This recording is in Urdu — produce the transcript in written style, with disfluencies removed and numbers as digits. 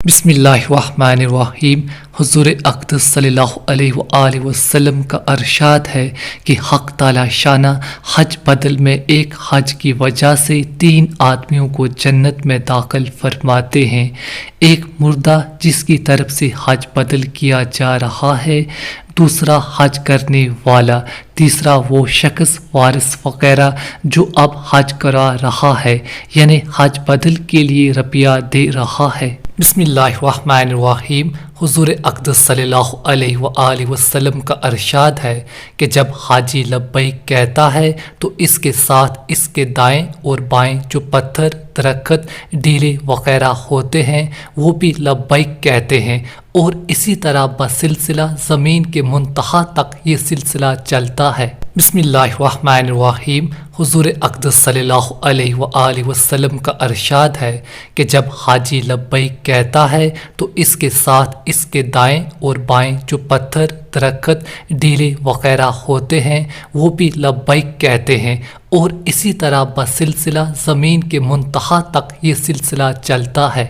بسم اللہ الرحمن الرحیم۔ حضور اقدس صلی اللہ علیہ وآلہ وسلم کا ارشاد ہے کہ حق تعالی شانہ حج بدل میں ایک حج کی وجہ سے 3 آدمیوں کو جنت میں داخل فرماتے ہیں۔ ایک مردہ جس کی طرف سے حج بدل کیا جا رہا ہے، دوسرا حج کرنے والا، تیسرا وہ شخص وارث وغیرہ جو اب حج کرا رہا ہے، یعنی حج بدل کے لیے روپیہ دے رہا ہے۔ بسم اللہ الرحمن الرحیم۔ حضور اقدس صلی اللہ علیہ وآلہ وسلم کا ارشاد ہے کہ جب حاجی لبیک کہتا ہے تو اس کے ساتھ اس کے دائیں اور بائیں جو پتھر، درخت، ڈیلے وغیرہ ہوتے ہیں وہ بھی لبیک کہتے ہیں، اور اسی طرح بسلسلہ زمین کے منتہا تک یہ سلسلہ چلتا ہے۔ بسم اللہ الرحمن الرحیم۔ حضور اقدس صلی اللہ علیہ وآلہ وسلم کا ارشاد ہے کہ جب حاجی لبیک کہتا ہے تو اس کے ساتھ اس کے دائیں اور بائیں جو پتھر، درخت، ڈیلے وغیرہ ہوتے ہیں وہ بھی لبیک کہتے ہیں، اور اسی طرح بسلسلہ زمین کے منتہا تک یہ سلسلہ چلتا ہے۔